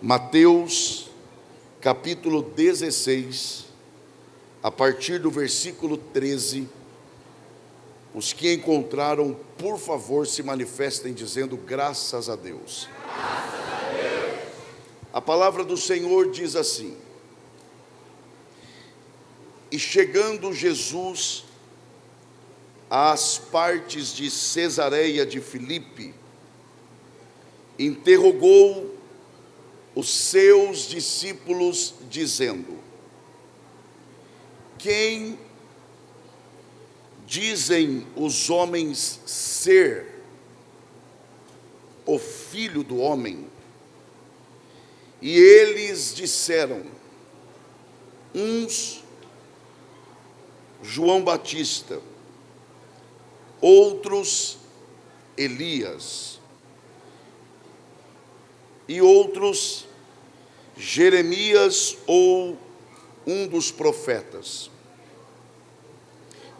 Mateus, capítulo 16, a partir do versículo 13. Os que encontraram, por favor, se manifestem dizendo graças a Deus. Graças a Deus. A palavra do Senhor diz assim: E chegando Jesus às partes de Cesareia de Filipe, interrogou os seus discípulos, dizendo: Quem dizem os homens ser o Filho do Homem? E eles disseram: uns João Batista, outros Elias, e outros Jeremias ou um dos profetas.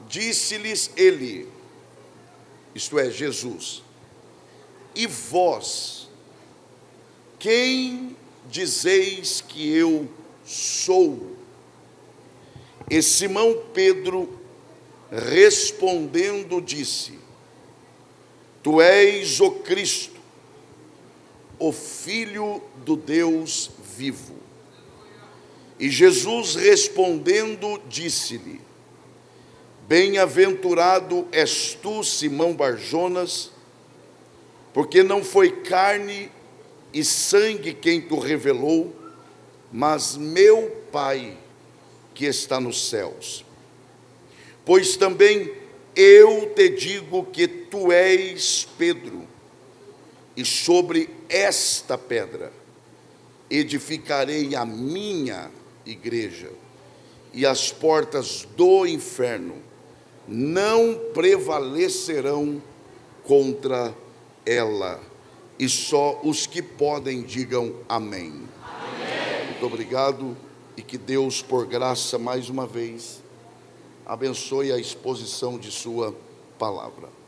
Disse-lhes ele, isto é, Jesus: E vós, quem dizeis que eu sou? E Simão Pedro, respondendo, disse: Tu és o Cristo, o Filho do Deus vivo. E Jesus respondendo, disse-lhe: Bem-aventurado és tu, Simão Barjonas, porque não foi carne e sangue quem tu revelou, mas meu Pai que está nos céus. Pois também eu te digo que tu és Pedro, e sobre esta pedra edificarei a minha igreja, e as portas do inferno não prevalecerão contra ela. E só os que podem digam amém. Amém. Muito obrigado, e que Deus, por graça, mais uma vez, abençoe a exposição de sua palavra.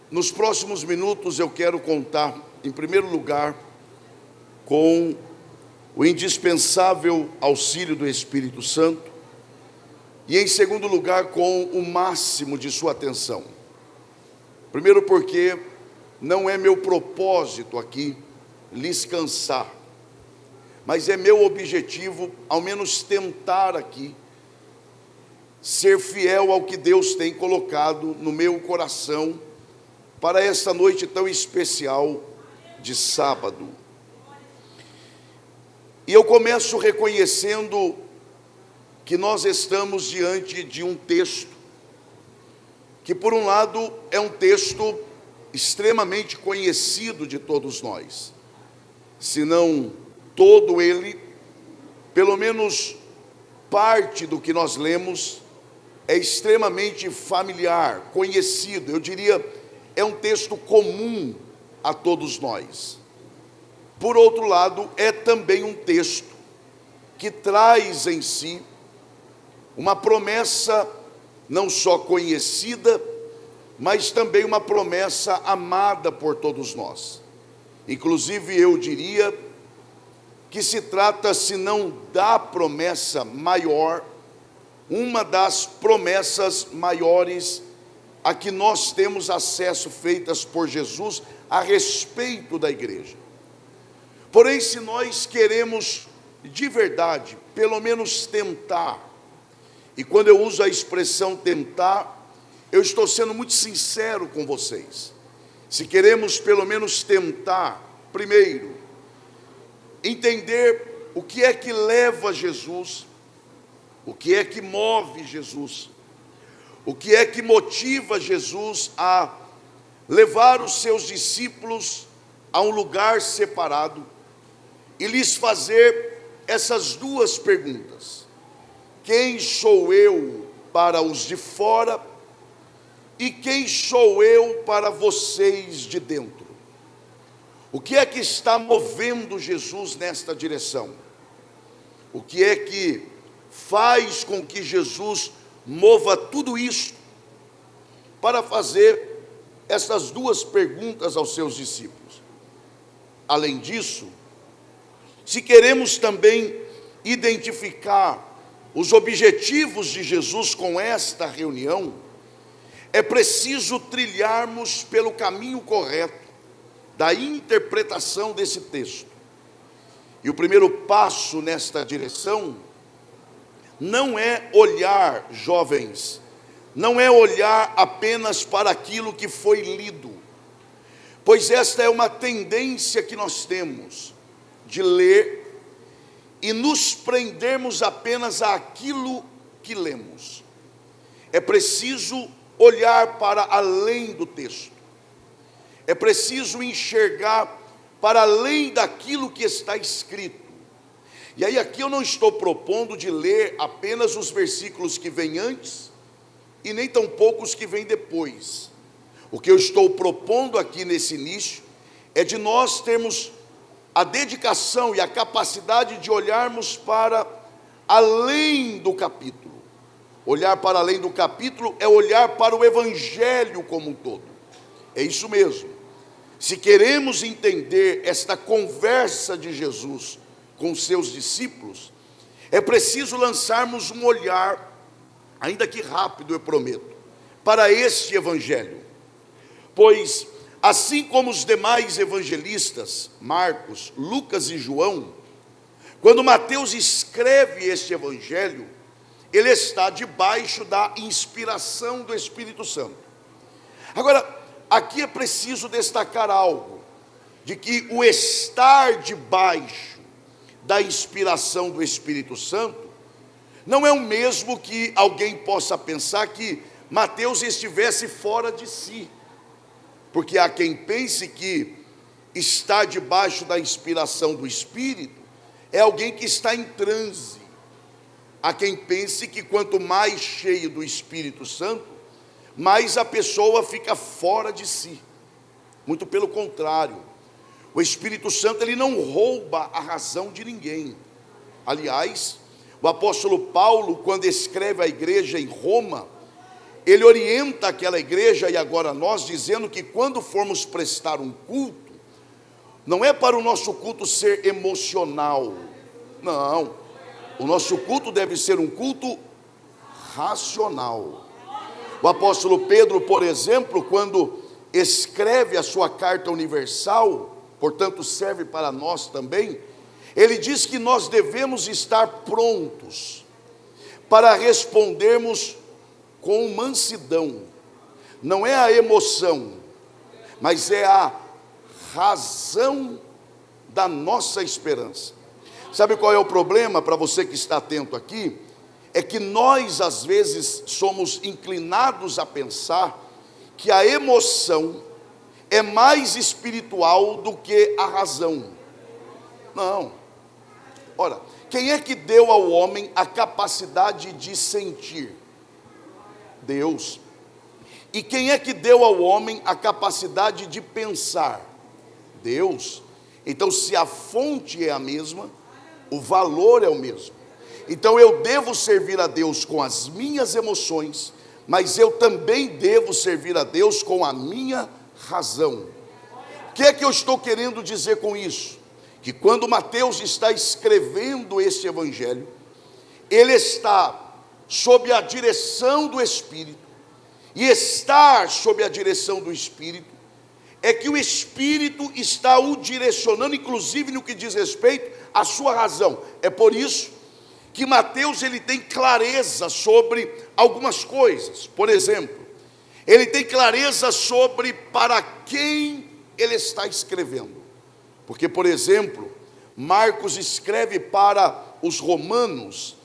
Nos próximos minutos eu quero contar, em primeiro lugar, com o indispensável auxílio do Espírito Santo, e em segundo lugar, com o máximo de sua atenção. Primeiro porque não é meu propósito aqui lhes cansar, mas é meu objetivo, ao menos tentar aqui, ser fiel ao que Deus tem colocado no meu coração para esta noite tão especial de sábado. E eu começo reconhecendo que nós estamos diante de um texto que, por um lado, é um texto extremamente conhecido de todos nós, se não todo ele, pelo menos parte do que nós lemos é extremamente familiar, conhecido. Eu diria, é um texto comum a todos nós. Por outro lado, é também um texto que traz em si uma promessa não só conhecida, mas também uma promessa amada por todos nós. Inclusive, eu diria que se trata, se não da promessa maior, uma das promessas maiores a que nós temos acesso, feitas por Jesus a respeito da igreja. Porém, se nós queremos de verdade, pelo menos tentar, e quando eu uso a expressão tentar, eu estou sendo muito sincero com vocês. Se queremos pelo menos tentar, primeiro, entender o que é que leva Jesus, o que é que move Jesus, o que é que motiva Jesus a levar os seus discípulos a um lugar separado e lhes fazer essas duas perguntas: quem sou eu para os de fora e quem sou eu para vocês de dentro? O que é que está movendo Jesus nesta direção? O que é que faz com que Jesus mova tudo isso para fazer essas duas perguntas aos seus discípulos? além disso, se queremos também identificar os objetivos de Jesus com esta reunião, é preciso trilharmos pelo caminho correto da interpretação desse texto. E o primeiro passo nesta direção não é olhar, jovens, não é olhar apenas para aquilo que foi lido, pois esta é uma tendência que nós temos de ler e nos prendermos apenas àquilo que lemos. É preciso olhar para além do texto, é preciso enxergar para além daquilo que está escrito. E aí aqui eu não estou propondo de ler apenas os versículos que vêm antes e nem tampouco os que vêm depois. O que eu estou propondo aqui nesse início é de nós termos a dedicação e a capacidade de olharmos para além do capítulo. Olhar para além do capítulo é olhar para o Evangelho como um todo. É isso mesmo. Se queremos entender esta conversa de Jesus com seus discípulos, é preciso lançarmos um olhar, ainda que rápido, eu prometo, para este Evangelho. Pois, assim como os demais evangelistas, Marcos, Lucas e João, quando Mateus escreve este Evangelho, ele está debaixo da inspiração do Espírito Santo. Agora, aqui é preciso destacar algo, de que o estar debaixo da inspiração do Espírito Santo não é o mesmo que alguém possa pensar que Mateus estivesse fora de si, porque há quem pense que estar debaixo da inspiração do Espírito é alguém que está em transe. Há quem pense que quanto mais cheio do Espírito Santo, mais a pessoa fica fora de si. Muito pelo contrário, o Espírito Santo ele não rouba a razão de ninguém. Aliás, o apóstolo Paulo, quando escreve à igreja em Roma, ele orienta aquela igreja e agora nós, dizendo que quando formos prestar um culto, não é para o nosso culto ser emocional, não, o nosso culto deve ser um culto racional. O apóstolo Pedro, por exemplo, quando escreve a sua carta universal, portanto serve para nós também, ele diz que nós devemos estar prontos para respondermos com mansidão. Não é a emoção, mas é a razão da nossa esperança. Sabe qual é o problema para você que está atento aqui? É que nós às vezes somos inclinados a pensar que a emoção é mais espiritual do que a razão. Não. Ora, quem é que deu ao homem a capacidade de sentir? Deus. E quem é que deu ao homem a capacidade de pensar? Deus. Então, se a fonte é a mesma, o valor é o mesmo. Então eu devo servir a Deus com as minhas emoções, mas eu também devo servir a Deus com a minha razão. O que é que eu estou querendo dizer com isso? Que quando Mateus está escrevendo este Evangelho, ele está sob a direção do Espírito, e estar sob a direção do Espírito é que o Espírito está o direcionando, inclusive no que diz respeito à sua razão. É por isso que Mateus ele tem clareza sobre algumas coisas. Por exemplo, ele tem clareza sobre para quem ele está escrevendo. Porque, por exemplo, Marcos escreve para os romanos,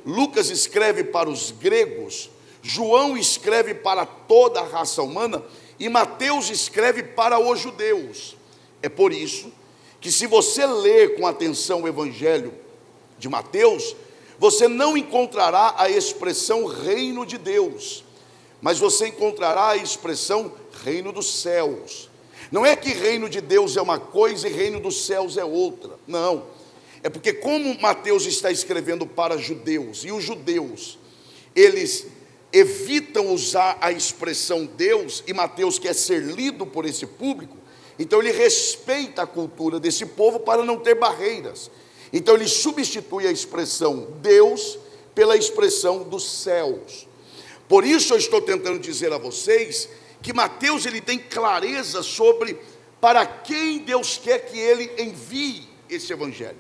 Lucas escreve para os gregos, João escreve para toda a raça humana e Mateus escreve para os judeus. É por isso que, se você ler com atenção o Evangelho de Mateus, você não encontrará a expressão reino de Deus, mas você encontrará a expressão reino dos céus. Não é que reino de Deus é uma coisa e reino dos céus é outra, não. É porque como Mateus está escrevendo para judeus, e os judeus, eles evitam usar a expressão Deus, e Mateus quer ser lido por esse público, Então ele respeita a cultura desse povo para não ter barreiras. Então ele substitui a expressão Deus pela expressão dos céus. Por isso eu estou tentando dizer a vocês que Mateus ele tem clareza sobre para quem Deus quer que ele envie esse evangelho.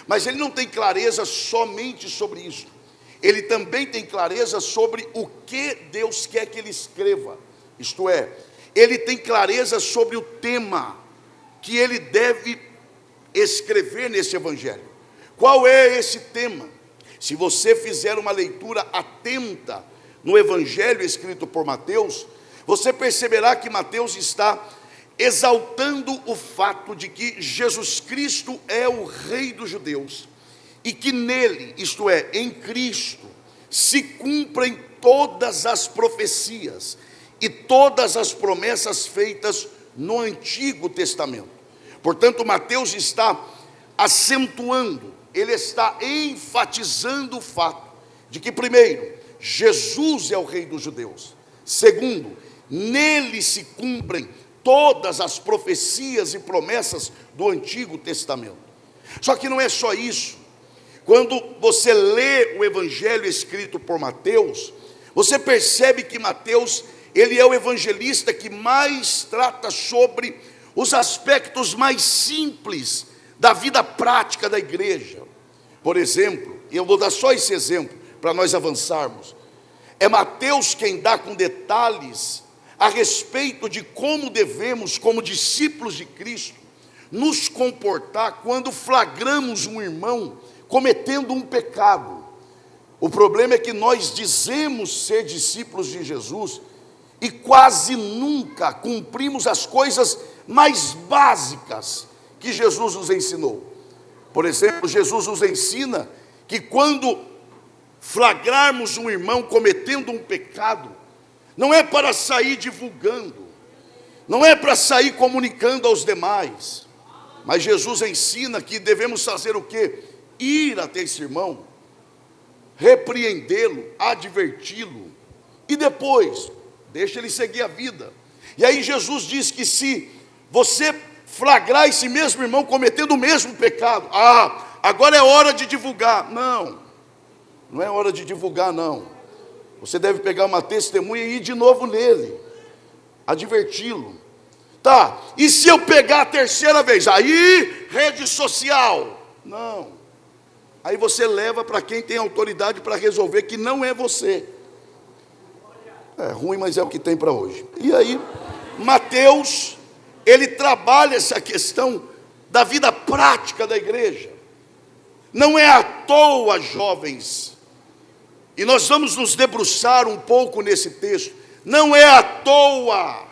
Mas ele não tem clareza somente sobre isso. Ele também tem clareza sobre o que Deus quer que ele escreva. Isto é, ele tem clareza sobre o tema que ele deve escrever nesse evangelho. Qual é esse tema? Se você fizer uma leitura atenta no evangelho escrito por Mateus, você perceberá que Mateus está exaltando o fato de que Jesus Cristo é o Rei dos judeus e que nele, isto é, em Cristo, se cumprem todas as profecias e todas as promessas feitas no Antigo Testamento. Portanto, Mateus está acentuando, ele está enfatizando o fato de que, primeiro, Jesus é o Rei dos judeus. Segundo, nele se cumprem todas as profecias e promessas do Antigo Testamento. Só que não é só isso. Quando você lê o evangelho escrito por Mateus, você percebe que Mateus, ele é o evangelista que mais trata sobre os aspectos mais simples da vida prática da igreja. Por exemplo, e eu vou dar só esse exemplo para nós avançarmos. É Mateus quem dá com detalhes a respeito de como devemos, como discípulos de Cristo, nos comportar quando flagramos um irmão cometendo um pecado. O problema é que nós dizemos ser discípulos de Jesus e quase nunca cumprimos as coisas mais básicas que Jesus nos ensinou. Por exemplo, Jesus nos ensina que quando flagrarmos um irmão cometendo um pecado, não é para sair divulgando, não é para sair comunicando aos demais, mas Jesus ensina que devemos fazer o quê? Ir até esse irmão, repreendê-lo, adverti-lo, e depois, deixa ele seguir a vida. E aí Jesus diz que se você flagrar esse mesmo irmão cometendo o mesmo pecado, agora é hora de divulgar. Não é hora de divulgar, não. Você deve pegar uma testemunha e ir de novo nele, adverti-lo. Tá, e se eu pegar a terceira vez? Aí, rede social. Não. Aí você leva para quem tem autoridade para resolver, que não é você. É ruim, mas é o que tem para hoje. E aí, Mateus, ele trabalha essa questão da vida prática da igreja. Não é à toa, jovens, e nós vamos nos debruçar um pouco nesse texto, não é à toa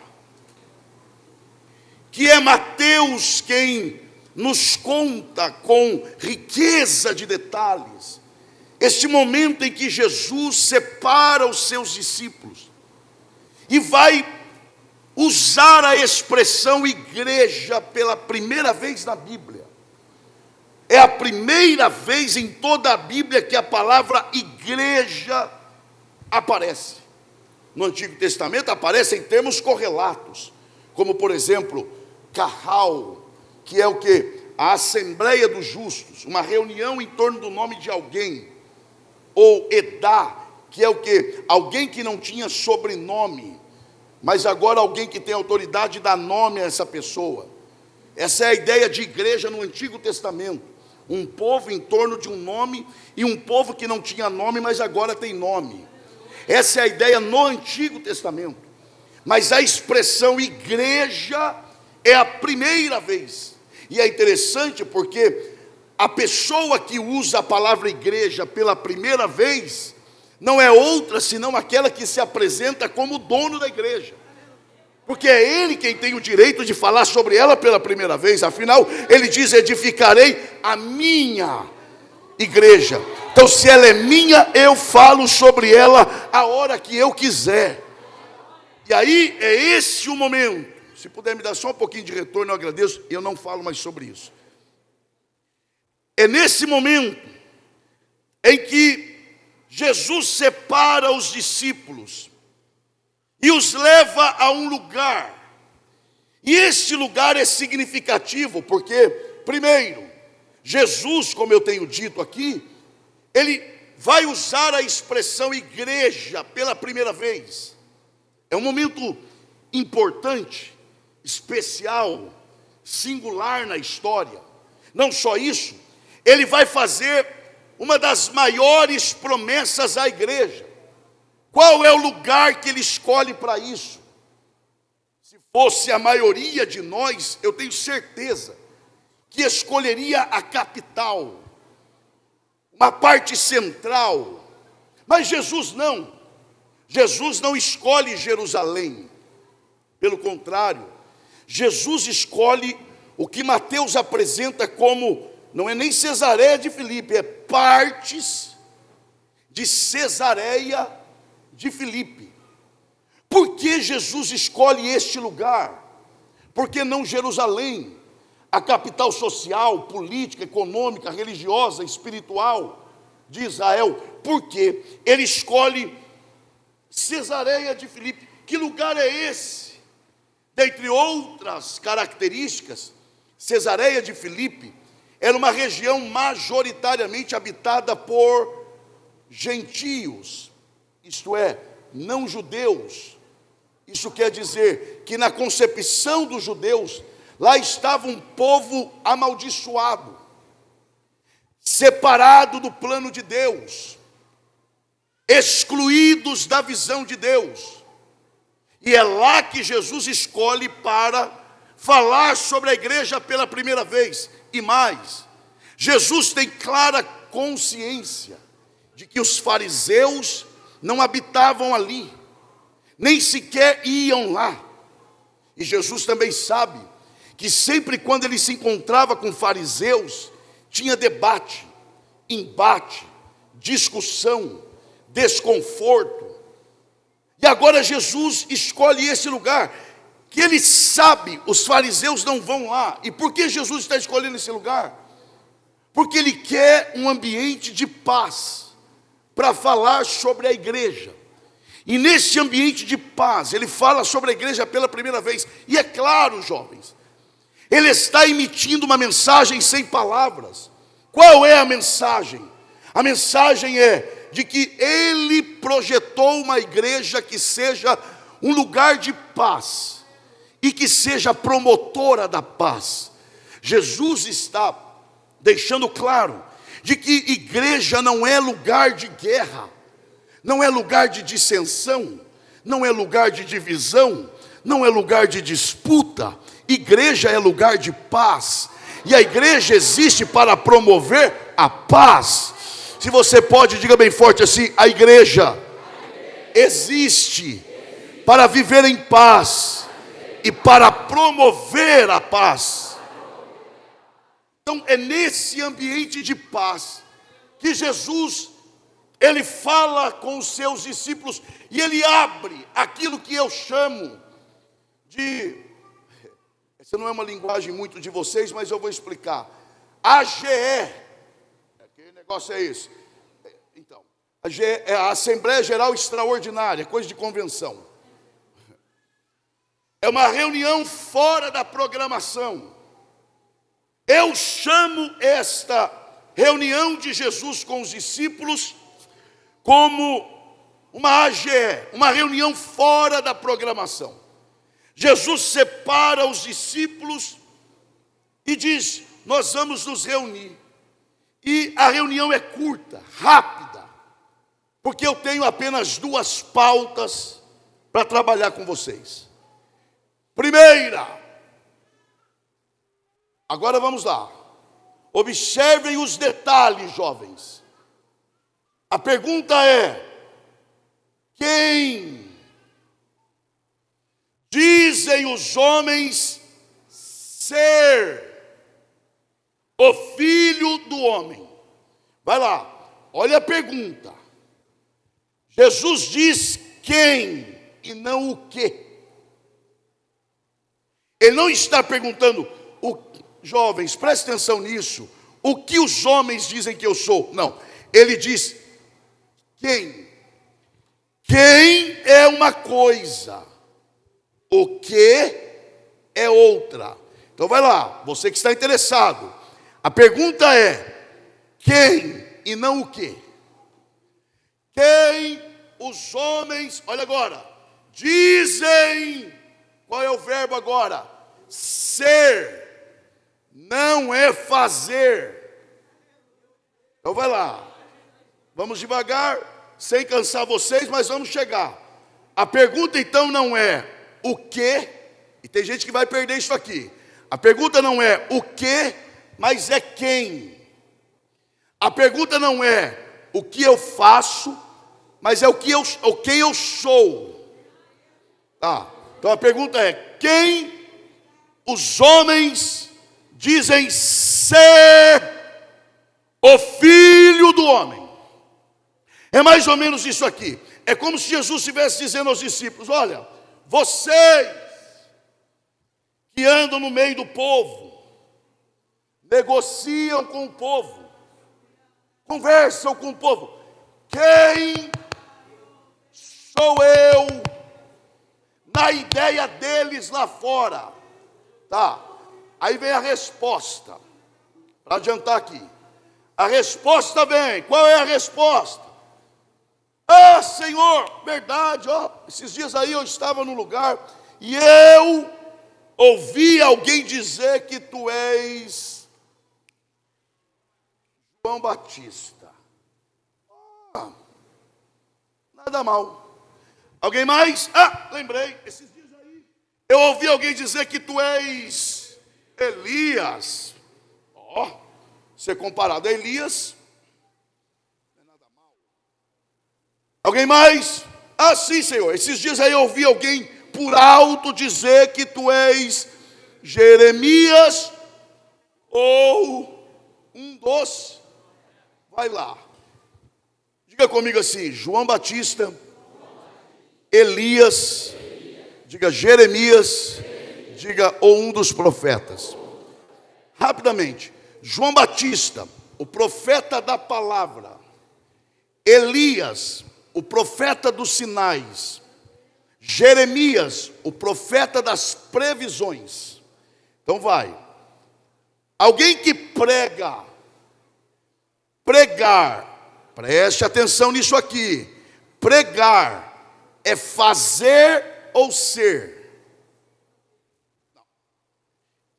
que é Mateus quem nos conta com riqueza de detalhes este momento em que Jesus separa os seus discípulos e vai usar a expressão igreja pela primeira vez na Bíblia. É a primeira vez em toda a Bíblia que a palavra igreja aparece. No Antigo Testamento aparece em termos correlatos, como por exemplo, Carral, que é o que? A Assembleia dos Justos, uma reunião em torno do nome de alguém. Ou Edá, que é o que? Alguém que não tinha sobrenome, mas agora alguém que tem autoridade dá nome a essa pessoa. Essa é a ideia de igreja no Antigo Testamento. Um povo em torno de um nome, e um povo que não tinha nome, mas agora tem nome. Essa é a ideia no Antigo Testamento. Mas a expressão igreja é a primeira vez. E é interessante porque a pessoa que usa a palavra igreja pela primeira vez não é outra senão aquela que se apresenta como dono da igreja. Porque é ele quem tem o direito de falar sobre ela pela primeira vez. Afinal, ele diz: edificarei a minha igreja. Então, se ela é minha, eu falo sobre ela a hora que eu quiser. E aí, é esse o momento. Se puder me dar só um pouquinho de retorno, eu agradeço. Eu não falo mais sobre isso. É nesse momento em que Jesus separa os discípulos e os leva a um lugar. E este lugar é significativo porque, primeiro, Jesus, como eu tenho dito aqui, ele vai usar a expressão igreja pela primeira vez. É um momento importante, especial, singular na história. Não só isso, ele vai fazer uma das maiores promessas à igreja. Qual é o lugar que ele escolhe para isso? Se fosse a maioria de nós, eu tenho certeza que escolheria a capital, uma parte central. Mas Jesus não escolhe Jerusalém. Pelo contrário, Jesus escolhe o que Mateus apresenta como, não é nem Cesareia de Filipe, é partes de Cesareia de Filipe. Por que Jesus escolhe este lugar? Por que não Jerusalém, a capital social, política, econômica, religiosa, espiritual de Israel? Por que ele escolhe Cesareia de Filipe? Que lugar é esse? Dentre outras características, Cesareia de Filipe era uma região majoritariamente habitada por gentios, isto é, não judeus. Isso quer dizer que na concepção dos judeus, lá estava um povo amaldiçoado, separado do plano de Deus, excluídos da visão de Deus. E é lá que Jesus escolhe para falar sobre a igreja pela primeira vez. E mais, Jesus tem clara consciência de que os fariseus não habitavam ali, nem sequer iam lá. E Jesus também sabe que sempre quando ele se encontrava com fariseus, tinha debate, embate, discussão, desconforto. E agora Jesus escolhe esse lugar, que ele sabe, os fariseus não vão lá. E por que Jesus está escolhendo esse lugar? Porque ele quer um ambiente de paz, para falar sobre a igreja. E nesse ambiente de paz, ele fala sobre a igreja pela primeira vez. E é claro, jovens, ele está emitindo uma mensagem sem palavras. Qual é a mensagem? A mensagem é de que ele projetou uma igreja que seja um lugar de paz e que seja promotora da paz. Jesus está deixando claro de que igreja não é lugar de guerra, não é lugar de dissensão, não é lugar de divisão, não é lugar de disputa. Igreja é lugar de paz, e a igreja existe para promover a paz. Se você pode, diga bem forte assim: a igreja existe para viver em paz e para promover a paz. Então é nesse ambiente de paz que Jesus, ele fala com os seus discípulos e ele abre aquilo que eu chamo de, essa não é uma linguagem muito de vocês, mas eu vou explicar. AGE, que negócio é esse? Então, AGE é a Assembleia Geral Extraordinária, coisa de convenção. É uma reunião fora da programação. Eu chamo esta reunião de Jesus com os discípulos como uma AGE, uma reunião fora da programação. Jesus separa os discípulos e diz: nós vamos nos reunir. E a reunião é curta, rápida, porque eu tenho apenas 2 pautas para trabalhar com vocês. Primeira, agora vamos lá. Observem os detalhes, jovens. A pergunta é: quem dizem os homens ser o Filho do Homem? Vai lá, olha a pergunta. Jesus diz quem e não o quê. Ele não está perguntando, jovens, preste atenção nisso, o que os homens dizem que eu sou. Não, ele diz quem. Quem é uma coisa, o que é outra. Então vai lá, você que está interessado. A pergunta é: quem e não o quê? Quem os homens, olha agora, dizem, qual é o verbo agora? Ser, não é fazer. Então vai lá, vamos devagar, sem cansar vocês, mas vamos chegar. A pergunta então não é o quê, e tem gente que vai perder isso aqui. A pergunta não é o quê, mas é quem. A pergunta não é o que eu faço, mas é quem eu sou. Tá? Então a pergunta é: quem os homens dizem ser o Filho do Homem? É mais ou menos isso aqui. É como se Jesus estivesse dizendo aos discípulos: olha, vocês que andam no meio do povo, negociam com o povo, conversam com o povo, quem sou eu na ideia deles lá fora? Tá, aí vem a resposta, para adiantar aqui. A resposta vem, qual é a resposta? Ah, Senhor, verdade, ó, esses dias aí eu estava num lugar e eu ouvi alguém dizer que tu és João Batista. Ah, nada mal. Alguém mais? Ah, lembrei, esses dias aí eu ouvi alguém dizer que tu és Elias. Ó, ser comparado a Elias não é nada mal. Alguém mais? Ah, sim, Senhor, esses dias aí eu ouvi alguém por alto dizer que tu és Jeremias ou um dos. Vai lá, diga comigo assim: João Batista, Elias, diga Jeremias, diga ou um dos profetas. Rapidamente: João Batista, o profeta da palavra; Elias, o profeta dos sinais; Jeremias, o profeta das previsões. Então vai. Alguém que pregar, preste atenção nisso aqui. Pregar é fazer ou ser?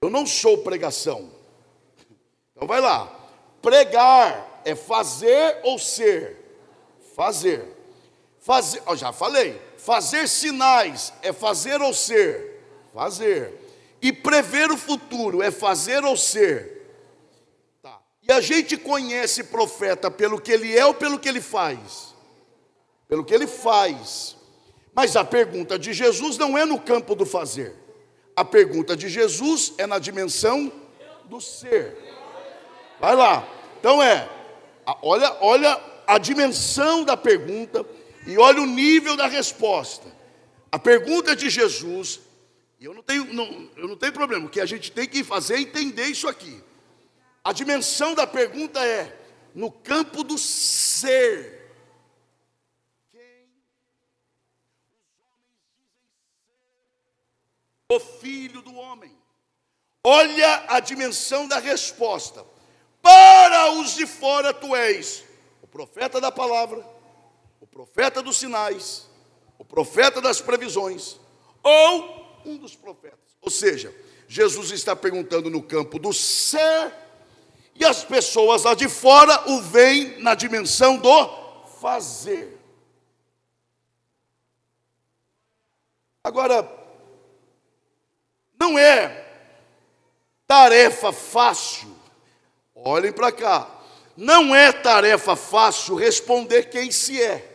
Eu não sou pregação. Então vai lá. Pregar é fazer ou ser? Fazer. Fazer, já falei. Fazer sinais é fazer ou ser? Fazer. E prever o futuro é fazer ou ser? Tá. E a gente conhece profeta pelo que ele é ou pelo que ele faz? Pelo que ele faz. Mas a pergunta de Jesus não é no campo do fazer. A pergunta de Jesus é na dimensão do ser. Vai lá. Então olha a dimensão da pergunta. E olha o nível da resposta. A pergunta de Jesus, e eu não tenho problema, o que a gente tem que fazer é entender isso aqui. A dimensão da pergunta é no campo do ser. Quem os homens dizem ser o Filho do Homem? Olha a dimensão da resposta. Para os de fora tu és o profeta da palavra, o profeta dos sinais, o profeta das previsões, ou um dos profetas. Ou seja, Jesus está perguntando no campo do ser, e as pessoas lá de fora o veem na dimensão do fazer. Agora, não é tarefa fácil, olhem para cá, não é tarefa fácil responder quem se é.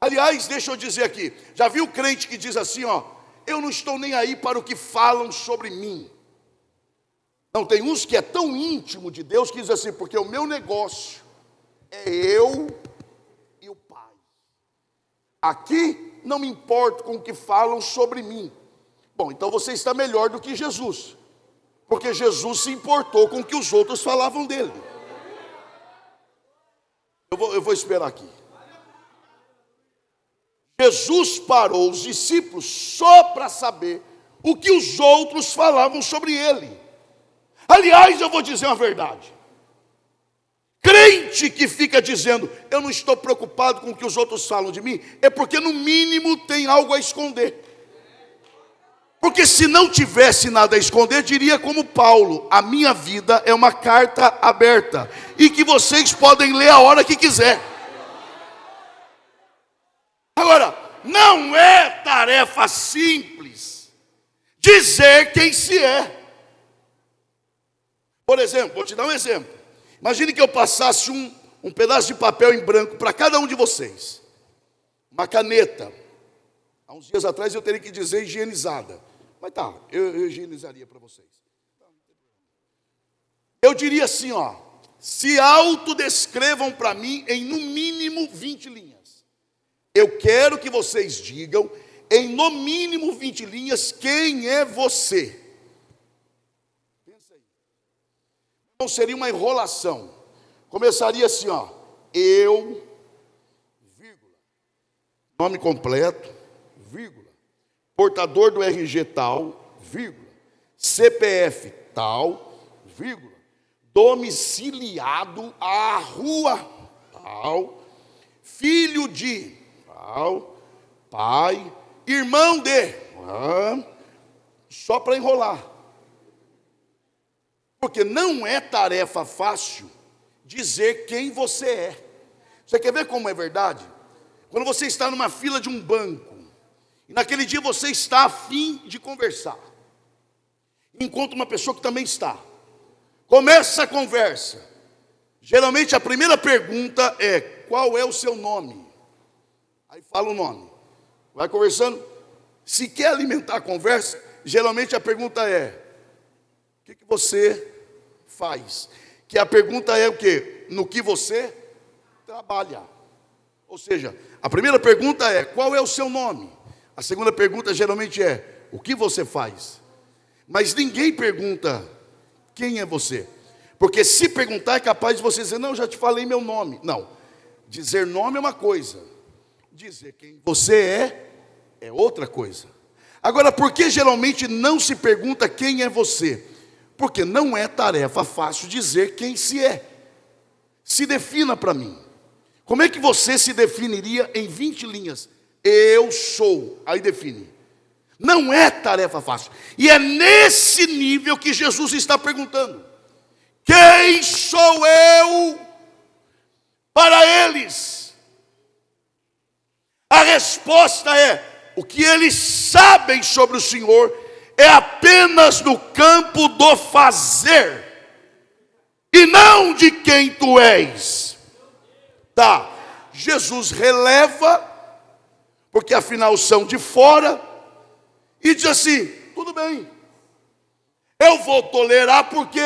Aliás, deixa eu dizer aqui, já viu o crente que diz assim, ó, eu não estou nem aí para o que falam sobre mim. Não, tem uns que é tão íntimo de Deus que diz assim, porque o meu negócio é eu e o Pai. Aqui não me importo com o que falam sobre mim. Bom, então você está melhor do que Jesus, porque Jesus se importou com o que os outros falavam dele. Eu vou esperar aqui. Jesus parou os discípulos só para saber o que os outros falavam sobre ele. Aliás, eu vou dizer uma verdade. Crente que fica dizendo, eu não estou preocupado com o que os outros falam de mim, é porque no mínimo tem algo a esconder. Porque se não tivesse nada a esconder, diria como Paulo, a minha vida é uma carta aberta, e que vocês podem ler a hora que quiser. Agora, não é tarefa simples dizer quem se é. Por exemplo, vou te dar um exemplo. Imagine que eu passasse um pedaço de papel em branco para cada um de vocês. Uma caneta. Há uns dias atrás eu teria que dizer higienizada. Mas tá, eu higienizaria para vocês. Eu diria assim, ó. Se autodescrevam para mim em no mínimo 20 linhas. Eu quero que vocês digam em no mínimo 20 linhas quem é você. Pensa aí. Então seria uma enrolação. Começaria assim, ó. Eu, vírgula. Nome completo, vírgula. Portador do RG tal, vírgula. CPF tal, vírgula. Domiciliado à rua tal, filho de tal, pai, irmão de, só para enrolar. Porque não é tarefa fácil dizer quem você é. Você quer ver como é verdade? Quando você está numa fila de um banco, e naquele dia você está a fim de conversar, encontra uma pessoa que também está. Começa a conversa. Geralmente a primeira pergunta é, qual é o seu nome? Aí fala o nome. Vai conversando. Se quer alimentar a conversa, geralmente a pergunta é, o que você faz? Que a pergunta é o quê? No que você trabalha. Ou seja, a primeira pergunta é, qual é o seu nome? A segunda pergunta geralmente é, o que você faz? Mas ninguém pergunta, quem é você? Porque se perguntar é capaz de você dizer, não, já te falei meu nome. Não, dizer nome é uma coisa, dizer quem você é outra coisa. Agora, por que geralmente não se pergunta quem é você? Porque não é tarefa fácil dizer quem se é. Se defina para mim. Como é que você se definiria em 20 linhas? Eu sou, aí define. Não é tarefa fácil. E é nesse nível que Jesus está perguntando. Quem sou eu para eles? A resposta é, o que eles sabem sobre o Senhor é apenas no campo do fazer, e não de quem tu és. Tá, Jesus releva, porque afinal são de fora, e diz assim, tudo bem, eu vou tolerar porque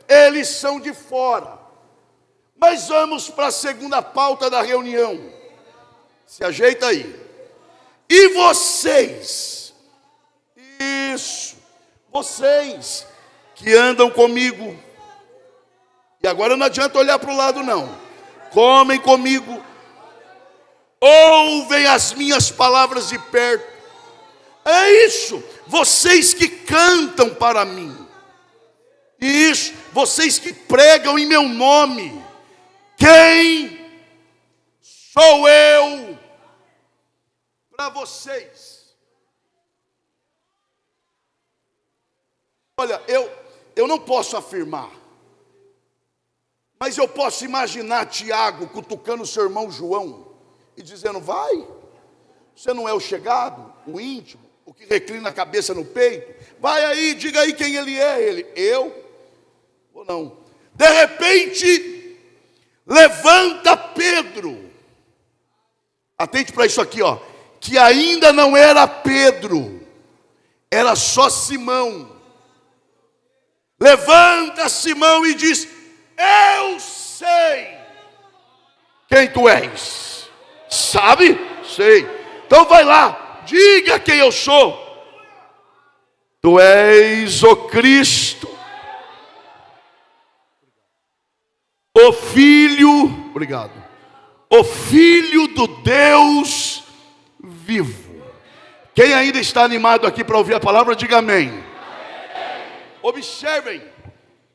eles são de fora. Mas vamos para a segunda pauta da reunião. Se ajeita aí. E vocês? Isso. Vocês que andam comigo. E agora não adianta olhar para o lado não. Comem comigo. Ouvem as minhas palavras de perto. É isso. Vocês que cantam para mim. Isso, vocês que pregam em meu nome, quem sou eu para vocês? Olha, eu não posso afirmar, mas eu posso imaginar Tiago cutucando o seu irmão João e dizendo, vai, você não é o chegado, o íntimo, o que reclina a cabeça no peito, vai aí, diga aí quem ele é. Ele, eu? Ou não? De repente, levanta Pedro. Atente para isso aqui, ó. Que ainda não era Pedro, era só Simão. Levanta Simão e diz, eu sei quem tu és. Sabe? Sei. Então vai lá, diga quem eu sou. Tu és o Cristo, o Filho, obrigado, o Filho do Deus vivo. Quem ainda está animado aqui para ouvir a palavra, diga amém. Observem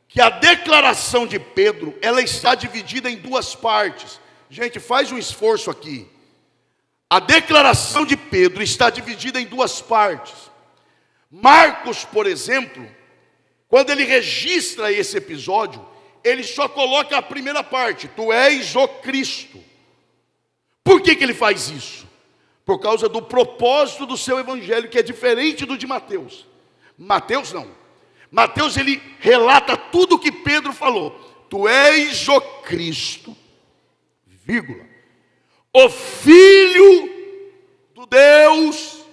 que a declaração de Pedro, ela está dividida em duas partes. Gente, faz um esforço aqui. A declaração de Pedro está dividida em duas partes. Marcos, por exemplo, quando ele registra esse episódio, ele só coloca a primeira parte: tu és o Cristo. Por que ele faz isso? Por causa do propósito do seu evangelho, que é diferente do de Mateus. Mateus ele relata tudo o que Pedro falou. Tu és o Cristo, vírgula, o Filho do Deus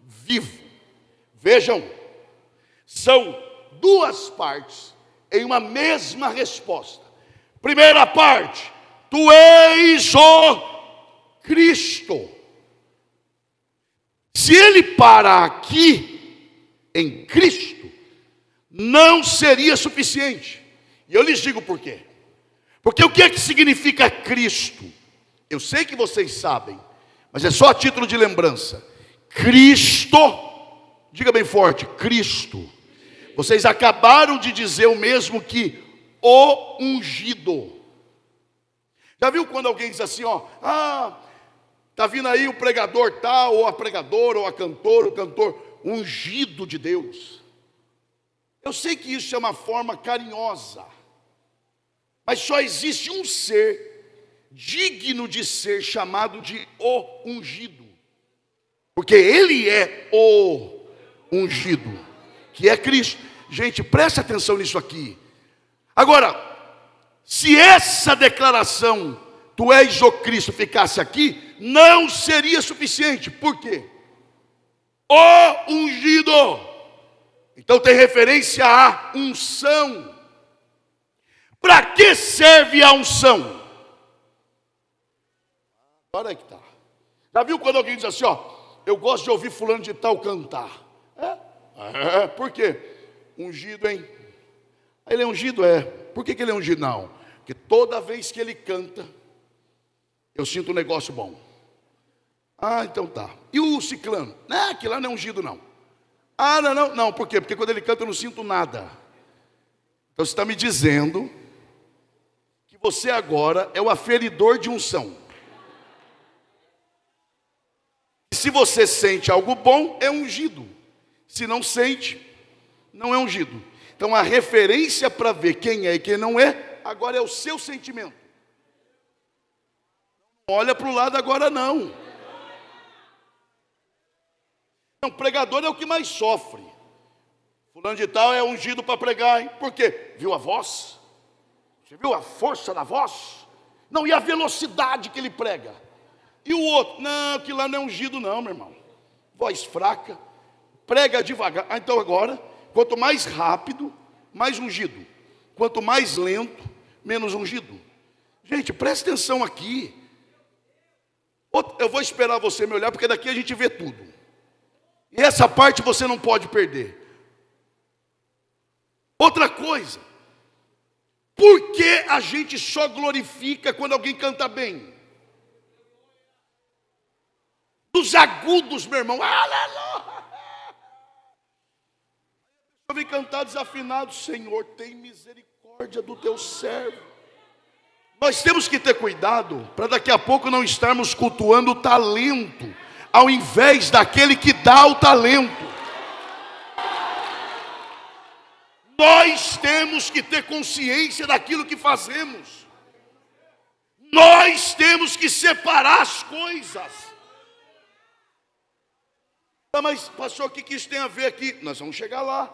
vivo. Vejam, são duas partes em uma mesma resposta. Primeira parte: tu és o Cristo. Se ele para aqui, em Cristo, não seria suficiente. E eu lhes digo por quê. Porque o que é que significa Cristo? Eu sei que vocês sabem, mas é só a título de lembrança. Cristo, diga bem forte, Cristo. Vocês acabaram de dizer o mesmo que o ungido. Já viu quando alguém diz assim, está vindo aí o pregador tal, ou a pregadora, ou a cantora, o cantor ungido de Deus. Eu sei que isso é uma forma carinhosa, mas só existe um ser digno de ser chamado de o ungido, porque ele é o ungido, que é Cristo. Gente, preste atenção nisso aqui. Agora, se essa declaração, tu és o Cristo, ficasse aqui, não seria suficiente. Por quê? O ungido. Então tem referência à unção. Para que serve a unção? Agora é que está. Já viu quando alguém diz assim, eu gosto de ouvir fulano de tal cantar? Por quê? Ungido, hein? Ele é ungido, Por que ele é ungido? Não, porque toda vez que ele canta, eu sinto um negócio bom. Então tá. E o ciclano? Aquilo lá não é ungido não. Não, por quê? Porque quando ele canta eu não sinto nada. Então você está me dizendo que você agora é o aferidor de unção. Se você sente algo bom, é ungido. Se não sente, não é ungido. Então a referência para ver quem é e quem não é, agora é o seu sentimento. Não olha para o lado agora não. O pregador é o que mais sofre. Fulano de tal é ungido para pregar, hein? Por quê? Viu a voz? Você viu a força da voz? Não, e a velocidade que ele prega? E o outro? Não, que lá não é ungido não, meu irmão. Voz fraca, prega devagar. Então agora, quanto mais rápido, mais ungido. Quanto mais lento, menos ungido. Gente, presta atenção aqui. Eu vou esperar você me olhar, porque daqui a gente vê tudo. E essa parte você não pode perder. Outra coisa. Por que a gente só glorifica quando alguém canta bem? Dos agudos, meu irmão. Aleluia! Eu vim cantar desafinado. Senhor, tem misericórdia do teu servo. Nós temos que ter cuidado para daqui a pouco não estarmos cultuando o talento, ao invés daquele que dá o talento. Nós temos que ter consciência daquilo que fazemos. Nós temos que separar as coisas. Mas pastor, o que isso tem a ver aqui? Nós vamos chegar lá.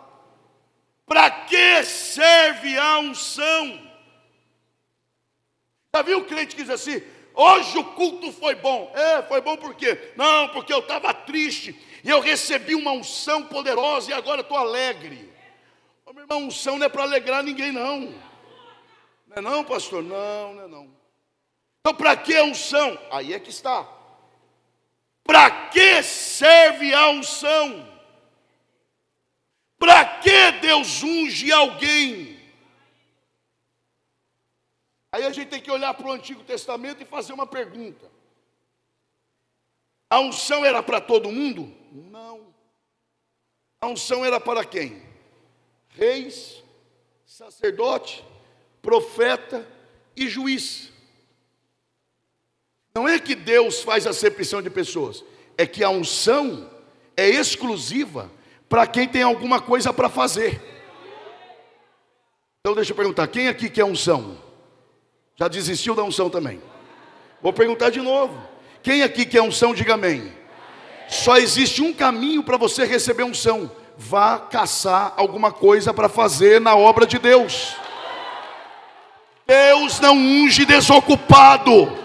Para que serve a unção? Já viu o crente que diz assim, hoje o culto foi bom. Foi bom por quê? Não, porque eu estava triste e eu recebi uma unção poderosa e agora estou alegre. Meu irmão, unção não é para alegrar ninguém não. Não é não, pastor? Não, não é não. Então para que a unção? Aí é que está. Para que serve a unção? Para que Deus unge alguém? Aí a gente tem que olhar para o Antigo Testamento e fazer uma pergunta. A unção era para todo mundo? Não. A unção era para quem? Reis, sacerdote, profeta e juiz. Não é que Deus faz acepção de pessoas, é que a unção é exclusiva para quem tem alguma coisa para fazer. Então deixa eu perguntar, quem aqui quer unção? Já desistiu da unção também? Vou perguntar de novo. Quem aqui quer unção, diga amém. Só existe um caminho para você receber unção. Vá caçar alguma coisa para fazer na obra de Deus. Deus não unge desocupado.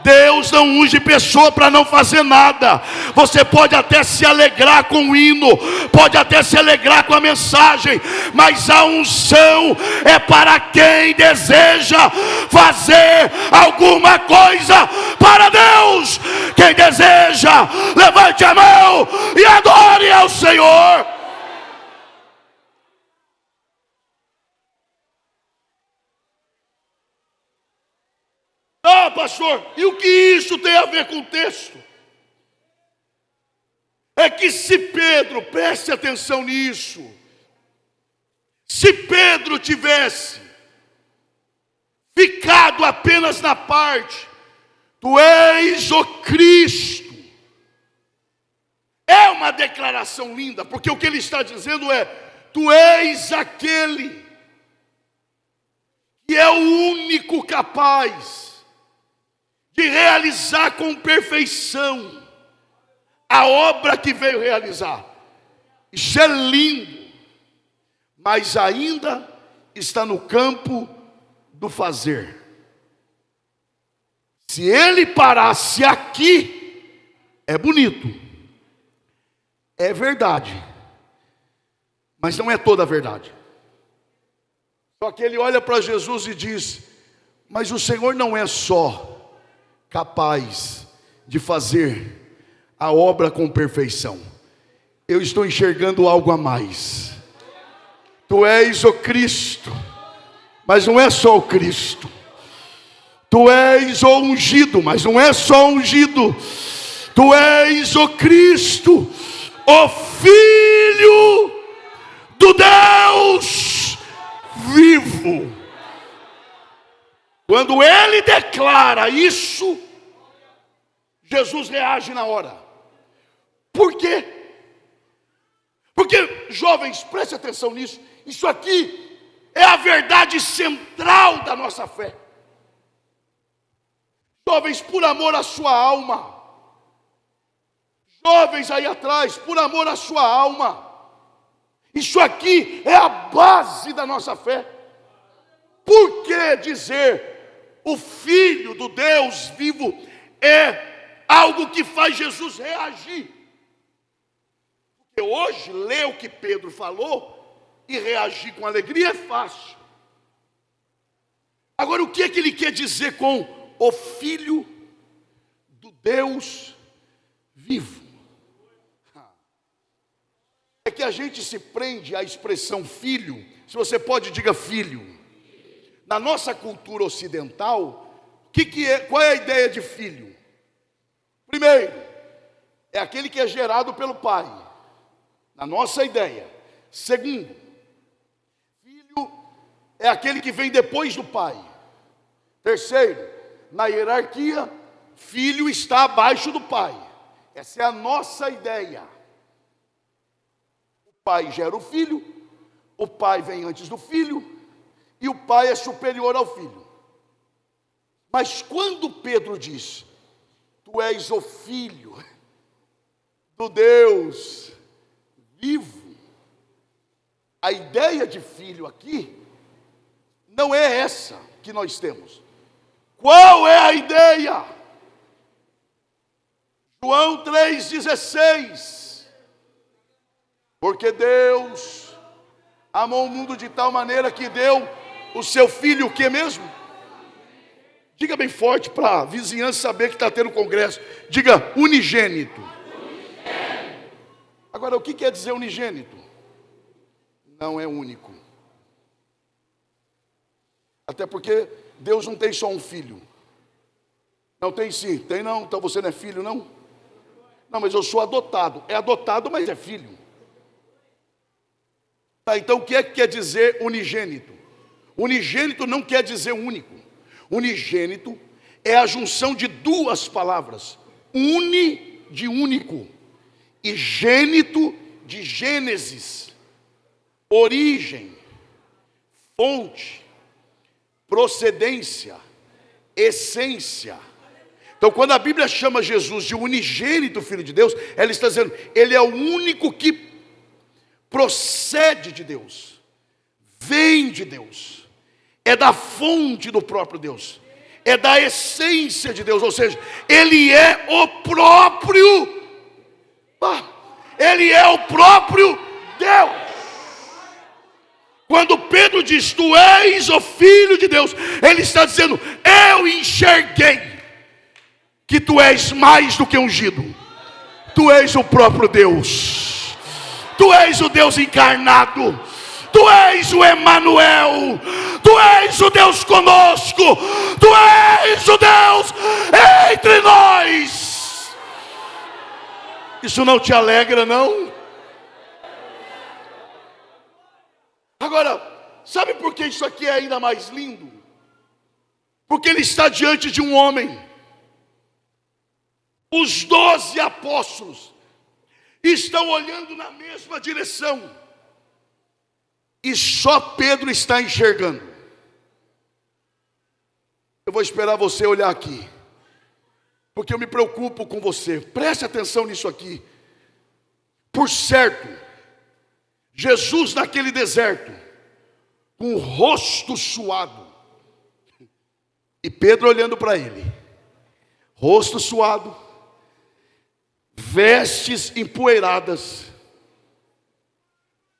Deus não unge pessoa para não fazer nada. Você pode até se alegrar com o hino, pode até se alegrar com a mensagem, mas a unção é para quem deseja fazer alguma coisa para Deus. Quem deseja, levante a mão e adore ao Senhor. Ah, pastor, e o que isso tem a ver com o texto? É que se Pedro, preste atenção nisso, se Pedro tivesse ficado apenas na parte, tu és o Cristo, é uma declaração linda, porque o que ele está dizendo é, tu és aquele que é o único capaz de realizar com perfeição a obra que veio realizar. Isso é lindo, mas ainda está no campo do fazer. Se ele parasse aqui, é bonito, é verdade, mas não é toda a verdade. Só que ele olha para Jesus e diz, mas o Senhor não é só capaz de fazer a obra com perfeição. Eu estou enxergando algo a mais. Tu és o Cristo, mas não é só o Cristo. Tu és o ungido, mas não é só ungido. Tu és o Cristo, o Filho do Deus vivo. Quando ele declara isso, Jesus reage na hora. Por quê? Porque, jovens, preste atenção nisso. Isso aqui é a verdade central da nossa fé. Jovens, por amor à sua alma. Jovens aí atrás, por amor à sua alma. Isso aqui é a base da nossa fé. Por que dizer o Filho do Deus vivo é algo que faz Jesus reagir? Porque hoje, ler o que Pedro falou e reagir com alegria é fácil. Agora, o que é que ele quer dizer com o Filho do Deus vivo? É que a gente se prende à expressão filho. Se você pode, diga filho. Na nossa cultura ocidental, qual é a ideia de filho? Primeiro, é aquele que é gerado pelo pai. Na nossa ideia. Segundo, filho é aquele que vem depois do pai. Terceiro, na hierarquia, filho está abaixo do pai. Essa é a nossa ideia. O pai gera o filho, o pai vem antes do filho, e o pai é superior ao filho. Mas quando Pedro diz, tu és o Filho do Deus vivo, a ideia de filho aqui não é essa que nós temos. Qual é a ideia? João 3,16. Porque Deus amou o mundo de tal maneira que deu o seu filho, o que mesmo? Diga bem forte para a vizinhança saber que está tendo congresso. Diga unigênito. Agora, o que quer dizer unigênito? Não é único. Até porque Deus não tem só um filho. Não tem sim, tem não, então você não é filho não? Não, mas eu sou adotado. É adotado, mas é filho. Tá, então o que é que quer dizer unigênito? Unigênito não quer dizer único. Unigênito é a junção de duas palavras. Uni, de único, e gênito, de gênesis, origem, fonte, procedência, essência. Então, quando a Bíblia chama Jesus de unigênito Filho de Deus, ela está dizendo, ele é o único que procede de Deus, vem de Deus, é da fonte do próprio Deus, é da essência de Deus, ou seja, ele é o próprio, ele é o próprio Deus. Quando Pedro diz, tu és o Filho de Deus, ele está dizendo, eu enxerguei que tu és mais do que ungido, tu és o próprio Deus, tu és o Deus encarnado, tu és o Emanuel, tu és o Deus conosco, tu és o Deus entre nós. Isso não te alegra, não? Agora, sabe por que isso aqui é ainda mais lindo? Porque ele está diante de um homem. Os 12 apóstolos estão olhando na mesma direção, e só Pedro está enxergando. Eu vou esperar você olhar aqui, porque eu me preocupo com você. Preste atenção nisso aqui. Por certo, Jesus naquele deserto, com o rosto suado, e Pedro olhando para ele, rosto suado, vestes empoeiradas,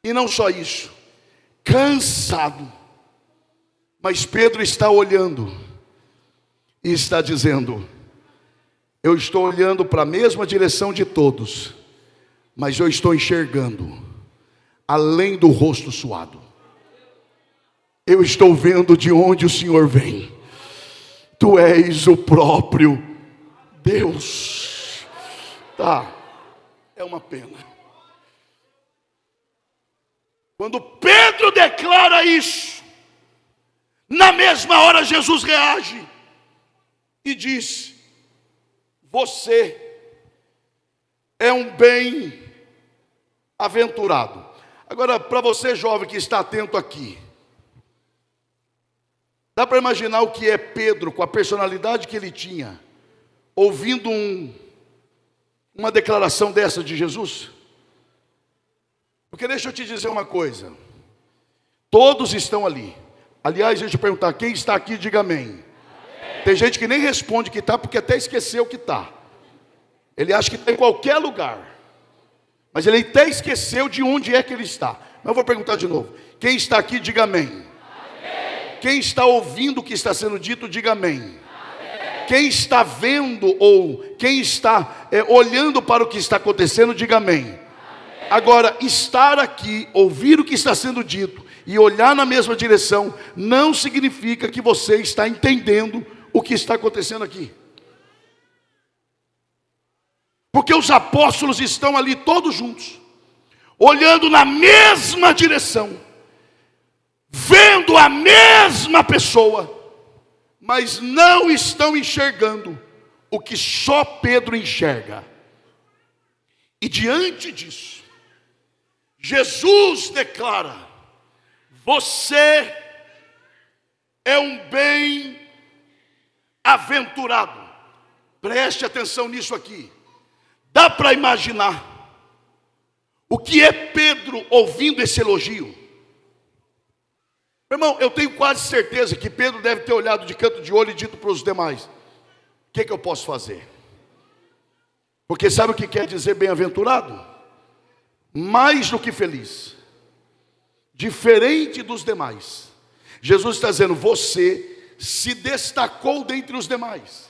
e não só isso, cansado, mas Pedro está olhando, e está dizendo, eu estou olhando para a mesma direção de todos, mas eu estou enxergando, além do rosto suado, eu estou vendo de onde o Senhor vem, tu és o próprio Deus. Tá, é uma pena. Quando Pedro declara isso, na mesma hora Jesus reage e diz, você é um bem-aventurado. Agora, para você jovem que está atento aqui, dá para imaginar o que é Pedro, com a personalidade que ele tinha, ouvindo uma declaração dessa de Jesus? Porque deixa eu te dizer uma coisa, todos estão ali. Aliás, deixa eu perguntar, quem está aqui, diga amém. Amém. Tem gente que nem responde que está, porque até esqueceu que está. Ele acha que está em qualquer lugar, mas ele até esqueceu de onde é que ele está. Mas eu vou perguntar de novo, quem está aqui, diga amém. Amém. Quem está ouvindo o que está sendo dito, diga amém. Quem está vendo ou quem está olhando para o que está acontecendo, diga amém. Amém. Agora, estar aqui, ouvir o que está sendo dito e olhar na mesma direção, não significa que você está entendendo o que está acontecendo aqui. Porque os apóstolos estão ali todos juntos, olhando na mesma direção, vendo a mesma pessoa, mas não estão enxergando o que só Pedro enxerga. E diante disso, Jesus declara, você é um bem-aventurado. Preste atenção nisso aqui. Dá para imaginar o que é Pedro ouvindo esse elogio? Irmão, eu tenho quase certeza que Pedro deve ter olhado de canto de olho e dito para os demais, o que eu posso fazer? Porque sabe o que quer dizer bem-aventurado? Mais do que feliz, diferente dos demais. Jesus está dizendo, você se destacou dentre os demais.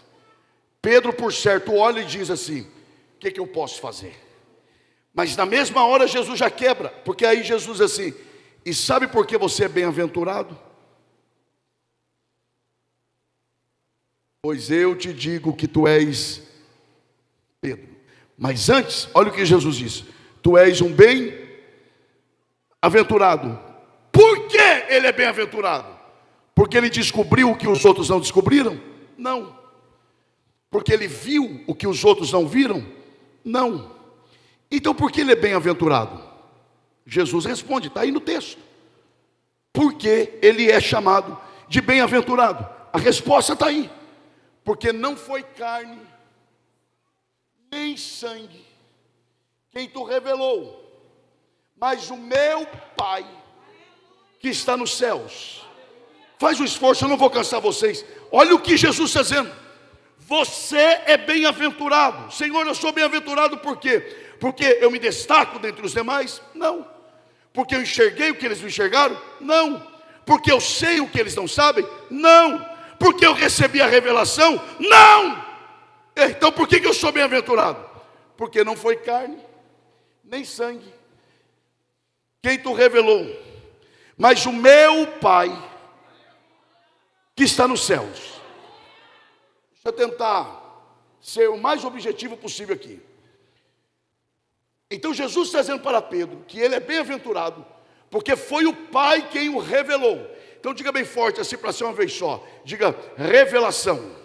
Pedro, por certo, olha e diz assim, o que eu posso fazer? Mas na mesma hora Jesus já quebra, porque aí Jesus diz assim, e sabe por que você é bem-aventurado? Pois eu te digo que tu és Pedro, Mas antes, olha o que Jesus diz: tu és um bem-aventurado. Por que ele é bem-aventurado? Porque ele descobriu o que os outros não descobriram? Não. Porque ele viu o que os outros não viram? Não. Então por que ele é bem-aventurado? Jesus responde, está aí no texto. Porque ele é chamado de bem-aventurado. A resposta está aí. Porque não foi carne, nem sangue, quem tu revelou, mas o meu Pai, que está nos céus. Faz o esforço, eu não vou cansar vocês. Olha o que Jesus está dizendo. Você é bem-aventurado. Senhor, eu sou bem-aventurado por quê? Porque eu me destaco dentre os demais? Não. Porque eu enxerguei o que eles não enxergaram? Não. Porque eu sei o que eles não sabem? Não. Porque eu recebi a revelação? Não. Então por que eu sou bem-aventurado? Porque não foi carne, nem sangue, quem tu revelou, mas o meu Pai, que está nos céus. Deixa eu tentar ser o mais objetivo possível aqui. Então Jesus está dizendo para Pedro que ele é bem-aventurado, porque foi o Pai quem o revelou. Então diga bem forte assim para ser uma vez só. Diga revelação.